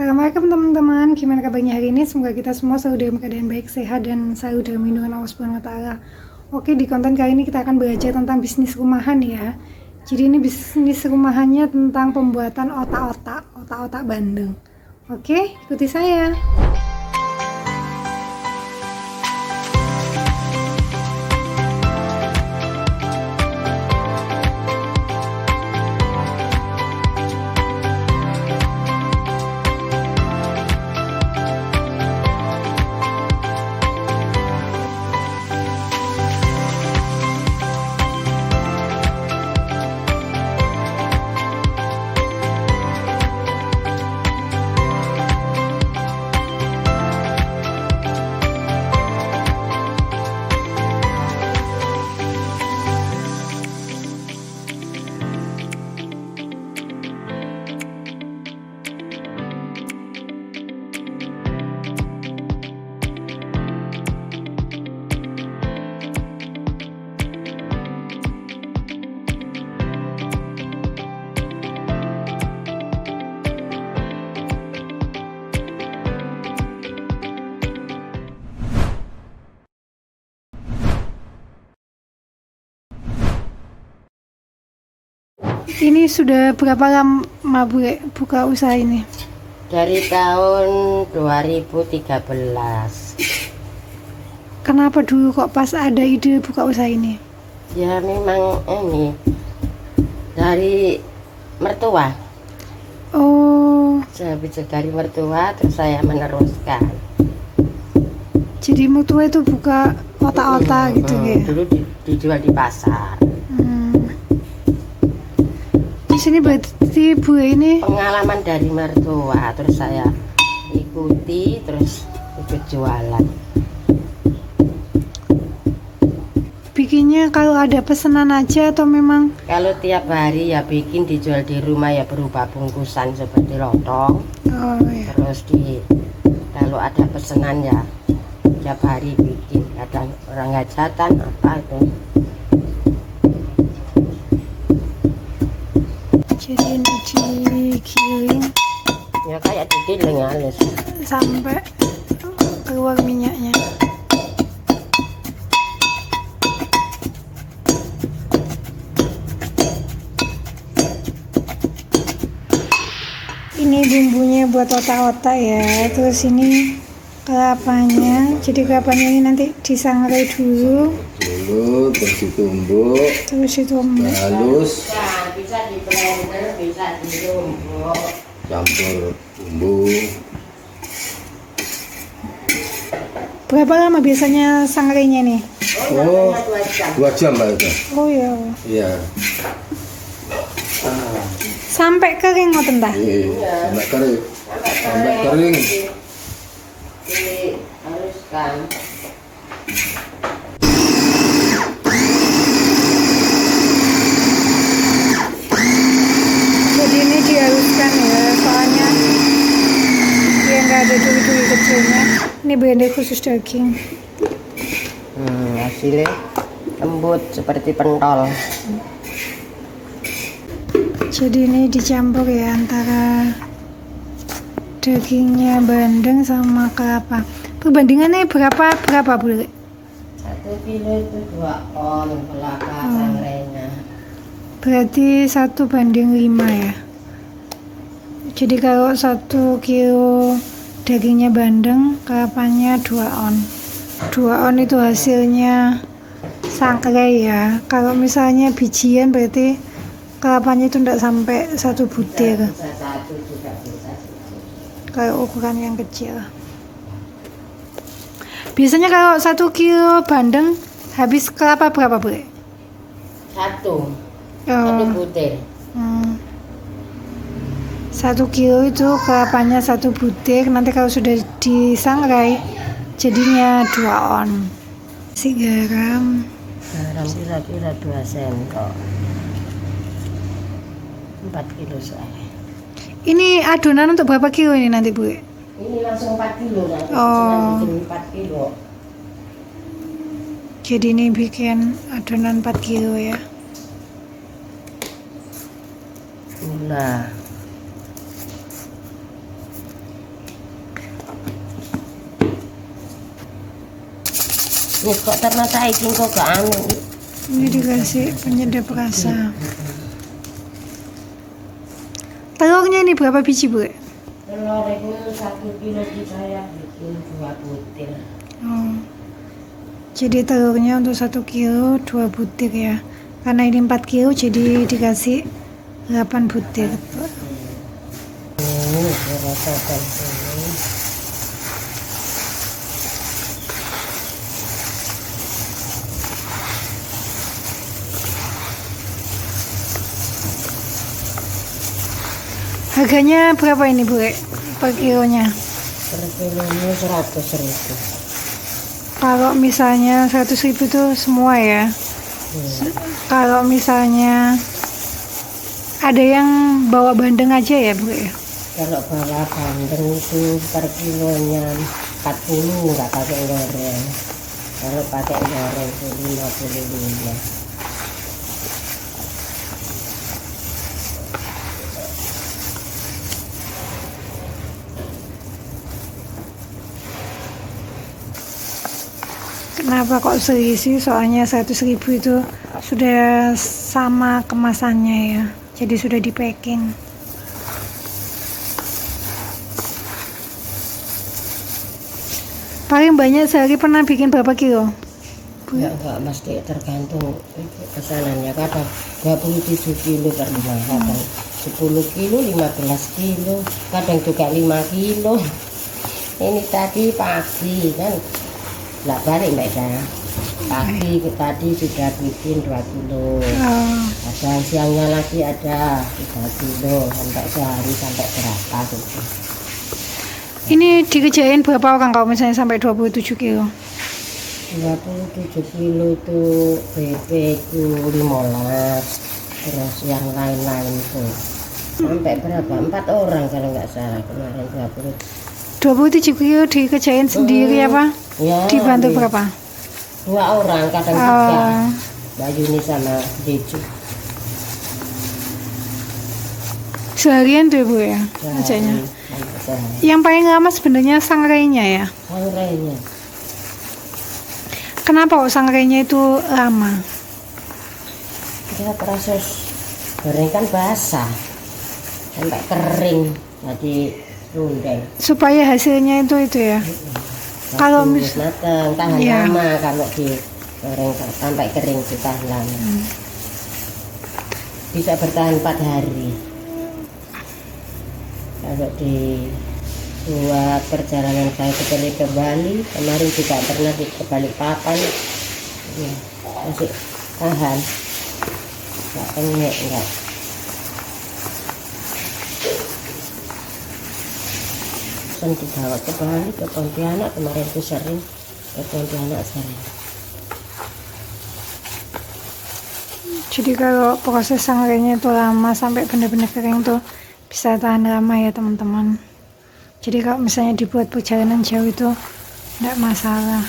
Assalamualaikum teman-teman, gimana kabarnya hari ini? Semoga kita semua selalu dalam keadaan baik, sehat, dan selalu dalam lindungan Allah Subhanahu wa Ta'ala. Oke, di konten kali ini kita akan belajar tentang bisnis rumahan ya. Jadi ini bisnis rumahannya tentang pembuatan otak-otak bandeng. Oke, ikuti saya. Ini sudah berapa lama Bu buka usaha ini? Dari tahun 2013. Kenapa dulu kok pas ada ide buka usaha ini? Ya memang ini dari mertua. Oh, Saya bisa dari mertua terus saya meneruskan. jadi mertua itu buka otak-otak gitu ya? Dulu dijual di pasar. Di sini berarti Bu ini Pengalaman dari mertua terus saya ikuti terus ikut jualan. bikinnya kalau ada pesanan aja atau memang? Kalau tiap hari ya bikin dijual di rumah ya berupa bungkusan seperti lontong. Oh ya. Terus kalau ada pesanan ya tiap hari bikin, kadang orang hajatan apa itu. Jadi ini digiling Ya kayak digiling halus. sampai keluar minyaknya. Ini bumbunya buat otak-otak ya. Terus ini kelapanya. Jadi kelapanya ini nanti disangrai dulu. Terus ditumbuk, Terus ditumbuk. halus, Bisa di blender, bisa ditumbuk. campur bumbu. Berapa lama biasanya sangrainya nih? Oh, 2 jam Mbak itu. Oh ya. Iya. Sampai kering ngoten tah? Iya, sampai kering. Sampai kering. Dihaluskan. Jadi ini dihaluskan ya, soalnya dia nggak ada duri-duri kecilnya. Ini blender khusus daging. Hasilnya lembut seperti pentol. Jadi ini dicampur ya antara dagingnya bandeng sama kelapa. Perbandingannya berapa Bu? 1 kilo itu 2 on kelapa sangrainya. Berarti 1:5 ya. Jadi kalau 1 kilo dagingnya bandeng, kelapanya 2 on. 2 on itu hasilnya sangrai ya. Kalau misalnya bijian berarti kelapanya itu tidak sampai 1 butir. Bisa 1 juga bisa. Kalau ukuran yang kecil. Biasanya kalau 1 kilo bandeng habis kelapa berapa Bu? 1 Oh, butir. 1 kilo itu kelapanya 1 butir. Nanti kalau sudah disangrai jadinya 2 on. Si garam. Garam kira-kira 2 sendok. 4 kilo soalnya. Ini adonan untuk berapa kilo ini nanti Bu? Ini langsung 4 kilo nanti. Oh. Bikin 4 kilo. Jadi ini bikin adonan 4 kilo ya. gula, Nih kok ternyata saiki kok gak anu. Ini dikasih penyedap rasa. Telurnya ini berapa biji, Bu? Telur itu 1 kilo di saya bikin 2 butir. Oh. Jadi telurnya untuk 1 kilo 2 butir ya. Karena ini 4 kilo jadi dikasih 8 butir. Rasakan ini. Harganya berapa ini, Bu? Per kilonya? Per kilonya 100.000. Kalau misalnya 100.000 itu semua ya. Kalau misalnya ada yang bawa bandeng aja ya, Bu ya? Kalau bawa bandeng itu per kilonya 40, nggak pakai goreng. Kalau pakai goreng itu 55. Kenapa kok selisih? Soalnya 100.000 itu sudah sama kemasannya ya. Jadi sudah di packing. Paling banyak sehari pernah bikin berapa kilo? Enggak mesti tergantung pesanannya. Kadang 27 kilo pernah, kadang 10 kilo, 15 kilo, kadang juga 5 kilo. Ini tadi pagi kan, nggak balik Mbak Ida. Pagi tadi sudah bikin 2 kilo. Ada siangnya lagi ada 3 kilo, sampai sehari sampai berapa gitu. Ini dikerjain berapa orang kalau misalnya sampai 27 kilo? 27 kilo itu bebek itu 15, terus yang lain-lain itu sampai berapa? 4 orang kalau nggak salah kemarin 27 kilo dikerjain sendiri apa? Ya, Dibantu berapa? 2 orang, kadang 3. Mbak Yuni sama Jeju. Seharian tuh Bu ya kerjanya. Yang paling lama sebenarnya sangrainya ya. Sangrainya. Kenapa kok sangrainya itu lama? Kita proses goreng kan basah sampai kering, jadi rundeng. Supaya hasilnya itu ya. Kalau matang tahan ya. Lama kalau digoreng sampai kering ditahan lama. Bisa bertahan 4 hari. Kalau di buat perjalanan saya ke Bali kemarin juga pernah di Balikpapan ya, masih tahan, nggak penyek nggak. Pesan dibawa ke Bali, ke Pontianak kemarin itu sering, ke Pontianak sering. Jadi kalau proses sangrainya itu lama sampai benar-benar kering tuh bisa tahan lama ya teman-teman. Jadi kalau misalnya dibuat perjalanan jauh itu tidak masalah.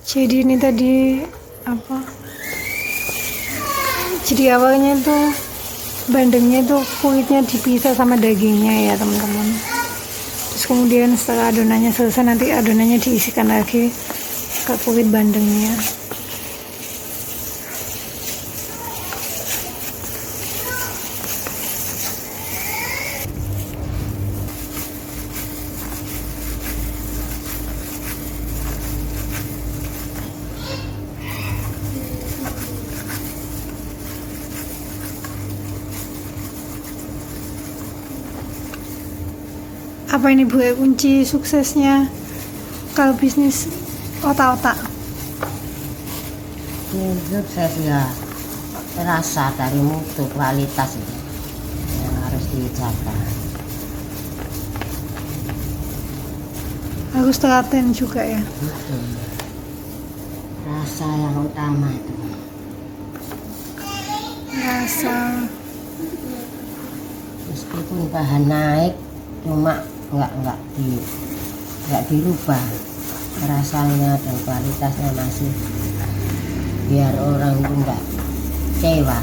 Jadi ini tadi apa? Jadi awalnya itu bandengnya itu kulitnya dipisah sama dagingnya ya teman-teman. Terus kemudian setelah adonannya selesai nanti adonannya diisikan lagi ke kulit bandengnya. Apa ini Bu kunci suksesnya kalau bisnis otak-otak? Ini sukses ya, rasa dari mutu kualitas itu yang harus dijaga. Harus telaten juga ya. Rasa yang utama itu. Rasa. Meskipun bahan naik, cuma nggak dirubah, rasanya dan kualitasnya masih, biar orang itu nggak kecewa.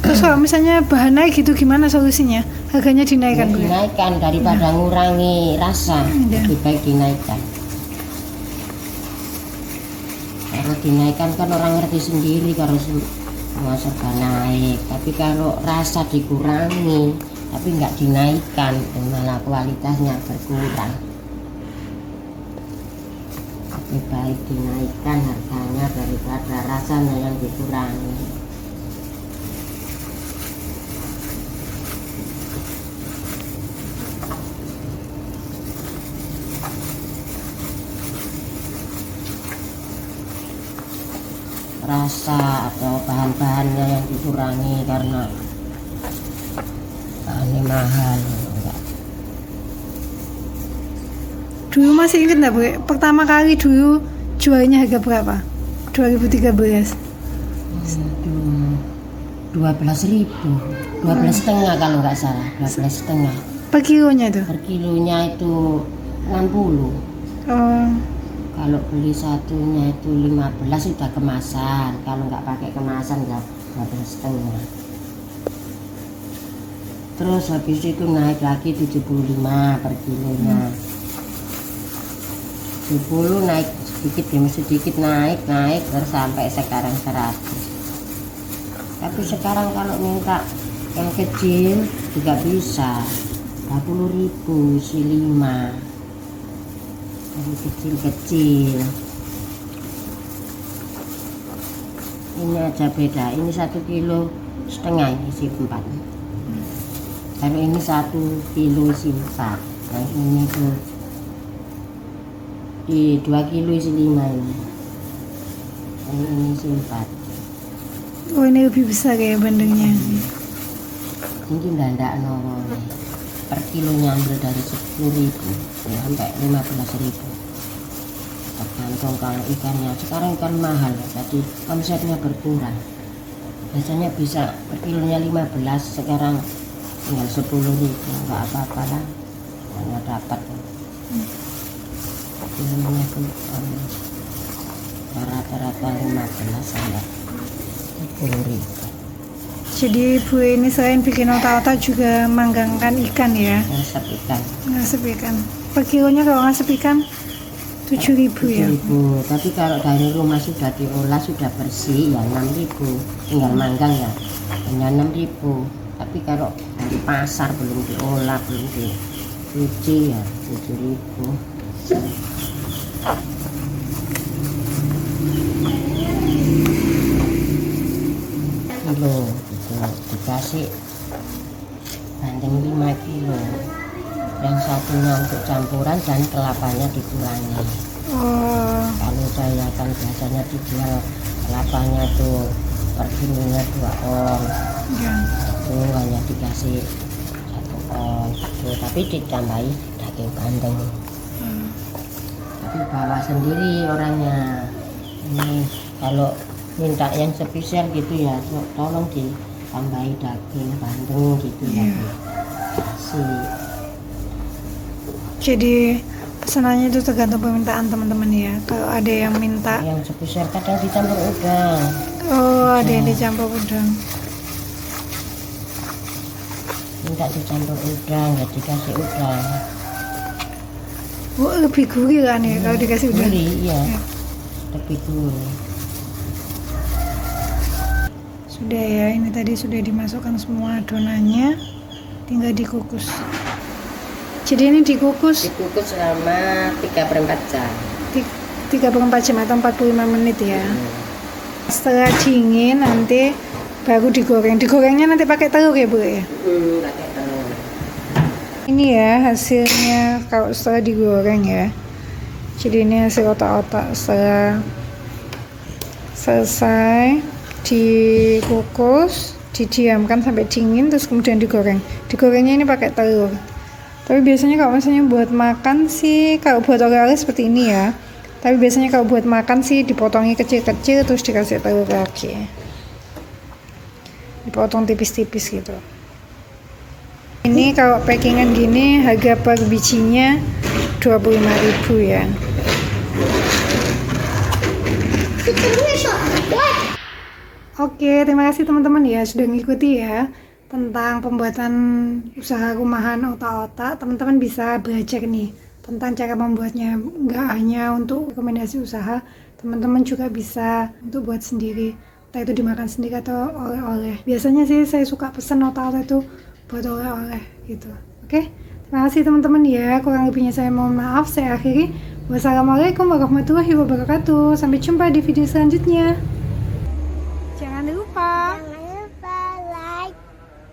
Terus kalau misalnya bahan naik gitu gimana solusinya? Harganya dinaikkan Bu? Dinaikkan daripada ngurangi rasa, Iya. lebih baik dinaikkan. Kalau dinaikkan kan orang ngerti sendiri kalau semua serba naik. Tapi kalau rasa dikurangi tapi nggak dinaikkan, malah kualitasnya berkurang. Lebih baik dinaikkan harganya daripada rasanya yang dikurangi. Rasa atau bahan-bahannya yang dikurangi karena bahannya mahal. Enggak. Dulu masih ingat nggak Bu? Pertama kali dulu jualnya harga berapa? 2013. 12.000, 12,5 kalau nggak salah, 12,5 Per kilonya itu? per kilonya itu 60. Oh, Kalau beli satunya itu 15 sudah kemasan, kalau nggak pakai kemasan ya 12,5. Terus habis itu naik lagi 75 per kilonya. 70 naik sedikit demi sedikit naik terus sampai sekarang 100. Tapi sekarang kalau minta yang kecil juga bisa, 40.000 isi 5. Yang kecil-kecil. Ini aja beda, ini 1,5 kilo ini isi 4. Kalau ini 1 kilo isi 4. Yang ini tuh di 2 kilo isi 5 ini. Yang ini isi 4. oh ini lebih besar ya bandengnya. Ini nggak nongol nih. Per kilonya ambil dari 10.000 ya, sampai 15.000. Tergantung kalau ikannya. Sekarang ikan mahal, jadi omsetnya berkurang. Biasanya bisa per kilonya 15, sekarang tinggal 10.000. Nggak apa-apa lah, hanya dapat. Kilonya itu rata-rata 15 sampai 10.000. Jadi Bu ini selain bikin otak-otak juga manggangkan ikan ya? Ngasap ikan. Ngasep ikan. Per kilonya kalau ngasep ikan 7.000 ya? 7.000. Tapi kalau dari rumah sudah diolah, sudah bersih ya 6.000. Tinggal manggang ya hanya 6.000. Tapi kalau dari pasar belum diolah, belum dicuci ya 7.000. Kilo gitu, dikasih bandeng 5 kilo, yang satunya untuk campuran dan kelapanya dikurangi. Oh, Kalau saya kan biasanya dijual kelapanya tuh per kilonya 2 on, ya. itu hanya dikasih 1 on gitu. Tapi ditambahi daging bandeng. Tapi bawa sendiri orangnya. Ini kalau minta yang spesial gitu ya, tolong ditambahi daging bandeng gitu ya. Kasih. Jadi pesanannya itu tergantung permintaan teman-teman ya. Kalau ada yang minta, Yang spesial kadang dicampur udang. oh ada yang dicampur udang. Minta dicampur udang, ya dikasih udang. Oh lebih gurih kan ya kalau dikasih udang. Gurih, iya. Ya. Lebih gurih. Sudah ya, ini tadi sudah dimasukkan semua adonannya, tinggal dikukus. Jadi ini dikukus Dikukus selama 3/4 jam. 3/4 jam atau 45 menit ya. Setelah dingin nanti baru digoreng. Digorengnya nanti pakai telur ya Bu ya? Pakai telur. Ini ya hasilnya kalau setelah digoreng ya. Jadi ini hasil otak-otak setelah selesai dikukus, didiamkan sampai dingin, terus kemudian digoreng. Digorengnya ini pakai telur. Tapi biasanya kalau misalnya buat makan sih, kalau buat oleh-oleh seperti ini ya. Tapi biasanya kalau buat makan sih dipotongi kecil-kecil terus dikasih telur lagi. Dipotong tipis-tipis gitu. Ini kalau packingan gini harga per bijinya 25.000 ya. Oke, terima kasih teman-teman ya sudah ngikuti ya tentang pembuatan usaha rumahan otak-otak. Teman-teman bisa belajar nih tentang cara membuatnya, nggak hanya untuk rekomendasi usaha, teman-teman juga bisa untuk buat sendiri, entah itu dimakan sendiri atau oleh-oleh. Biasanya sih saya suka pesan otak-otak itu buat oleh-oleh gitu. Oke, terima kasih teman-teman ya, kurang lebihnya saya mohon maaf. Saya akhiri. Wassalamualaikum warahmatullahi wabarakatuh. Sampai jumpa di video selanjutnya. Jangan lupa like,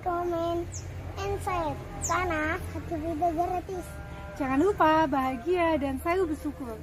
comment, and share karena satu video gratis. Jangan lupa bahagia dan selalu bersyukur.